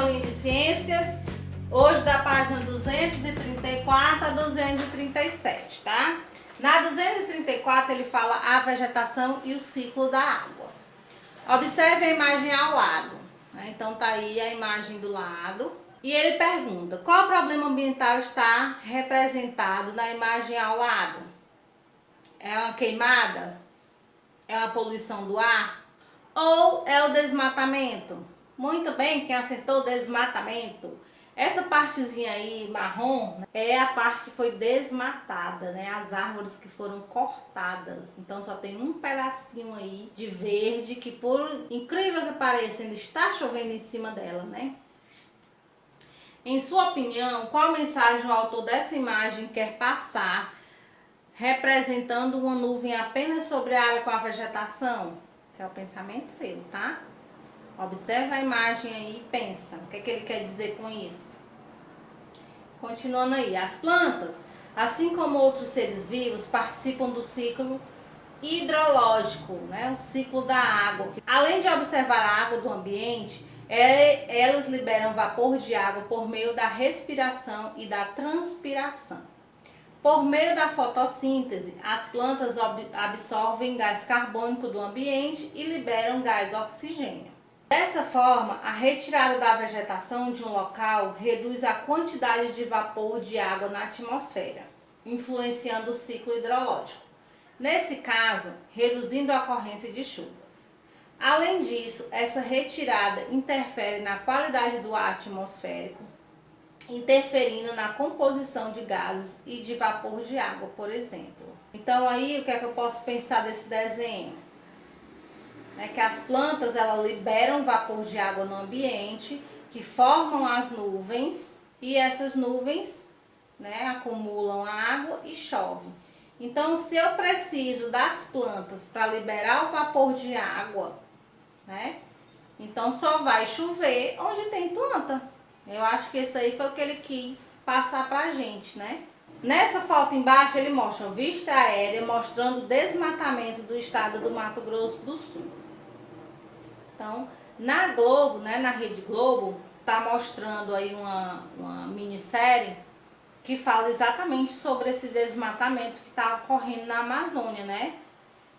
aulinha de ciências, hoje da página 234 a 237, tá? Na 234 ele fala a vegetação e o ciclo da água. Observe a imagem ao lado, né? Então tá aí a imagem do lado. E ele pergunta, qual problema ambiental está representado na imagem ao lado? É uma queimada? É uma poluição do ar? Ou é o desmatamento? Muito bem, quem acertou, desmatamento. Essa partezinha aí, marrom, é a parte que foi desmatada, né? As árvores que foram cortadas. Então só tem um pedacinho aí de verde que, por incrível que pareça, ainda está chovendo em cima dela, né? Em sua opinião, qual mensagem o autor dessa imagem quer passar, representando uma nuvem apenas sobre a área com a vegetação? Esse é o pensamento seu, tá? Observa a imagem aí e pensa, o que é que ele quer dizer com isso? Continuando aí, as plantas, assim como outros seres vivos, participam do ciclo hidrológico, né? O ciclo da água. Além de observar a água do ambiente, elas liberam vapor de água por meio da respiração e da transpiração. Por meio da fotossíntese, as plantas absorvem gás carbônico do ambiente e liberam gás oxigênio. Dessa forma, a retirada da vegetação de um local reduz a quantidade de vapor de água na atmosfera, influenciando o ciclo hidrológico. Nesse caso, reduzindo a ocorrência de chuvas. Além disso, essa retirada interfere na qualidade do ar atmosférico, interferindo na composição de gases e de vapor de água, por exemplo. Então aí, o que é que eu posso pensar desse desenho? É que as plantas, elas liberam vapor de água no ambiente, que formam as nuvens, e essas nuvens, né, acumulam a água e chove. Então, se eu preciso das plantas para liberar o vapor de água, né, então só vai chover onde tem planta. Eu acho que isso aí foi o que ele quis passar pra gente, né? Nessa foto embaixo ele mostra a vista aérea mostrando o desmatamento do estado do Mato Grosso do Sul. Então, na Globo, né, na Rede Globo, tá mostrando aí uma minissérie que fala exatamente sobre esse desmatamento que está ocorrendo na Amazônia, né?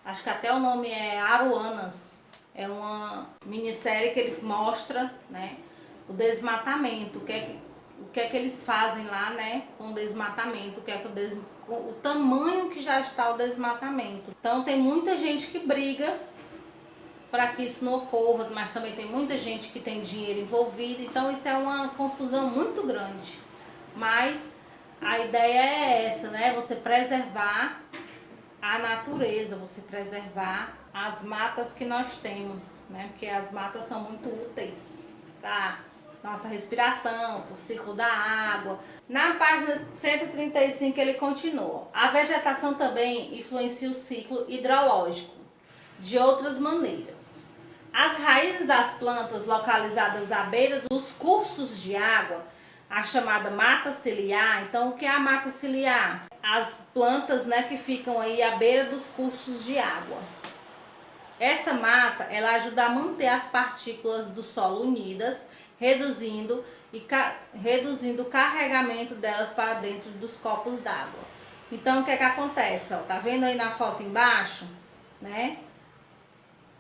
Acho que até o nome é Aruanas. É uma minissérie que ele mostra, né, o desmatamento, o que é que eles fazem lá, né, com o desmatamento, o tamanho que já está o desmatamento. Então tem muita gente que briga para que isso não ocorra, mas também tem muita gente que tem dinheiro envolvido, então isso é uma confusão muito grande. Mas a ideia é essa, né, você preservar a natureza, você preservar as matas que nós temos, né? Porque as matas são muito úteis para nossa respiração, para o ciclo da água. Na página 135 ele continua. A vegetação também influencia o ciclo hidrológico de outras maneiras. As raízes das plantas localizadas à beira dos cursos de água, a chamada mata ciliar. Então, o que é a mata ciliar? As plantas, né, que ficam aí à beira dos cursos de água. Essa mata, ela ajuda a manter as partículas do solo unidas, reduzindo o carregamento delas para dentro dos copos d'água. Então, o que é que acontece? Ó, tá vendo aí na foto embaixo, né?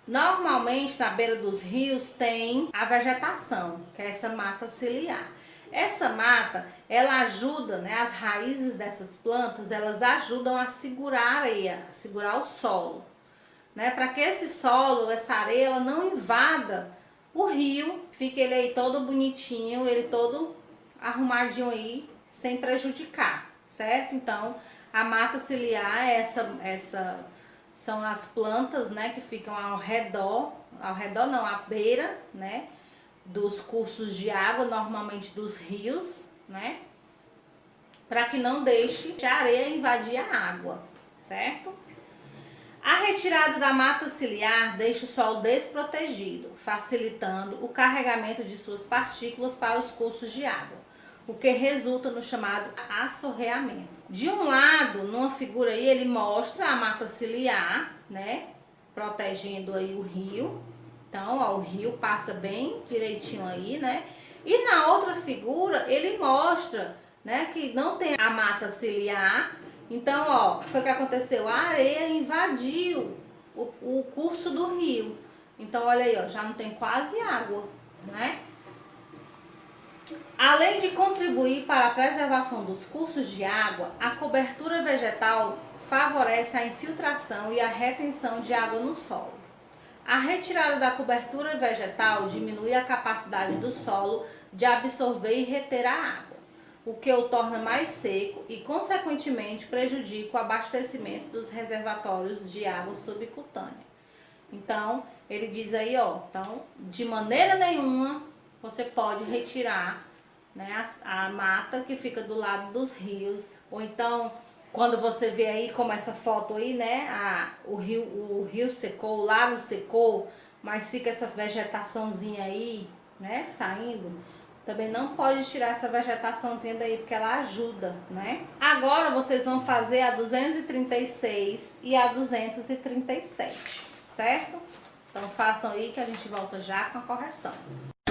Normalmente, na beira dos rios tem a vegetação, que é essa mata ciliar. Essa mata, ela ajuda, né, as raízes dessas plantas, elas ajudam a segurar a areia, a segurar o solo, né, para que esse solo, essa areia, ela não invada o rio, fique ele aí todo bonitinho, ele todo arrumadinho aí, sem prejudicar, certo? Então, a mata ciliar é são as plantas, né, que ficam ao redor não, à beira, né, dos cursos de água, normalmente dos rios, né? Para que não deixe a areia invadir a água, certo? A retirada da mata ciliar deixa o solo desprotegido, facilitando o carregamento de suas partículas para os cursos de água, o que resulta no chamado assorreamento. De um lado, numa figura aí, ele mostra a mata ciliar, né? Protegendo aí o rio. Então, ó, o rio passa bem direitinho aí, né? E na outra figura, ele mostra, né, que não tem a mata ciliar. Então, ó, foi o que aconteceu? A areia invadiu o curso do rio. Então, olha aí, ó, já não tem quase água, né? Além de contribuir para a preservação dos cursos de água, a cobertura vegetal favorece a infiltração e a retenção de água no solo. A retirada da cobertura vegetal diminui a capacidade do solo de absorver e reter a água, o que o torna mais seco e, consequentemente, prejudica o abastecimento dos reservatórios de água subcutânea. Então, ele diz aí, ó, então, de maneira nenhuma você pode retirar, né, a mata que fica do lado dos rios, ou então, quando você vê aí, como essa foto aí, né, o rio secou, o lago secou, mas fica essa vegetaçãozinha aí, né, saindo. Também não pode tirar essa vegetaçãozinha daí, porque ela ajuda, né? Agora vocês vão fazer a 236 e a 237, certo? Então façam aí que a gente volta já com a correção.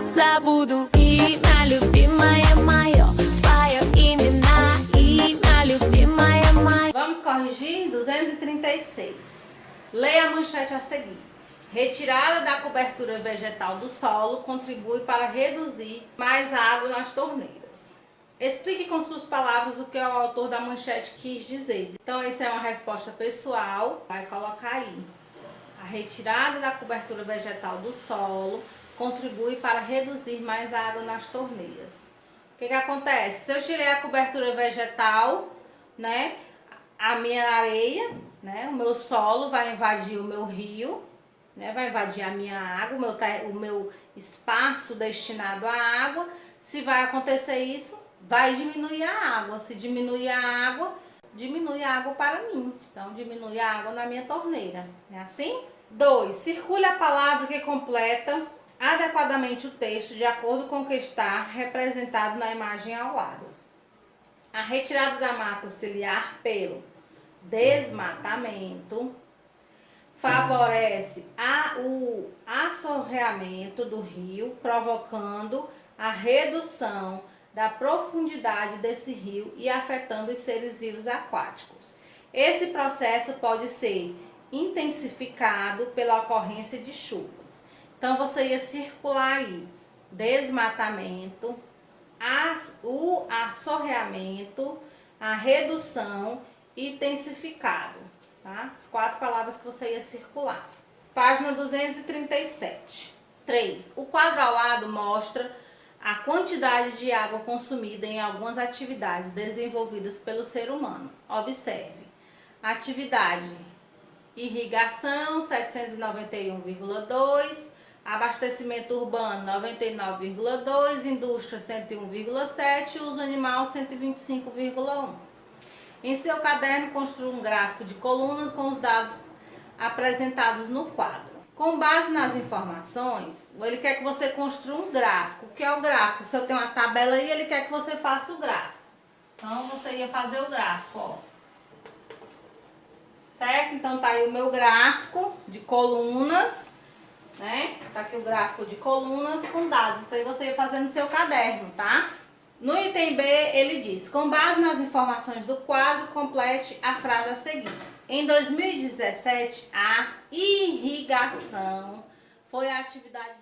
Zabudu i na любимая моё, твоё имена и на любимая моё. Vamos corrigir 236. Leia a manchete a seguir. Retirada da cobertura vegetal do solo contribui para reduzir mais água nas torneiras. Explique com suas palavras o que o autor da manchete quis dizer. Então, essa é uma resposta pessoal. Vai colocar aí. A retirada da cobertura vegetal do solo contribui para reduzir mais água nas torneiras. O que acontece? Se eu tirei a cobertura vegetal, né, a minha areia, né, o meu solo vai invadir o meu rio, né, vai invadir a minha água, o meu espaço destinado à água. Se vai acontecer isso, vai diminuir a água. Se diminuir a água, diminui a água para mim. Então, diminui a água na minha torneira. É assim? 2. Circule a palavra que completa adequadamente o texto de acordo com o que está representado na imagem ao lado. A retirada da mata ciliar pelo desmatamento favorece o assoreamento do rio, provocando a redução da profundidade desse rio e afetando os seres vivos aquáticos. Esse processo pode ser intensificado pela ocorrência de chuvas. Então, você ia circular aí desmatamento, o assoreamento, a redução e intensificado, tá? As 4 palavras que você ia circular. Página 237. 3. O quadro ao lado mostra a quantidade de água consumida em algumas atividades desenvolvidas pelo ser humano. Observe. Atividade: irrigação 791,2, abastecimento urbano 99,2, indústria 101,7, uso animal 125,1. Em seu caderno, construa um gráfico de colunas com os dados apresentados no quadro. Com base nas informações, ele quer que você construa um gráfico. O que é o gráfico? Se eu tenho uma tabela aí, ele quer que você faça o gráfico. Então, você ia fazer o gráfico, ó. Certo? Então, tá aí o meu gráfico de colunas, né? Tá aqui o gráfico de colunas com dados. Isso aí você ia fazer no seu caderno, tá? No item B, ele diz: com base nas informações do quadro, complete a frase a seguir. Em 2017, a irrigação foi a atividade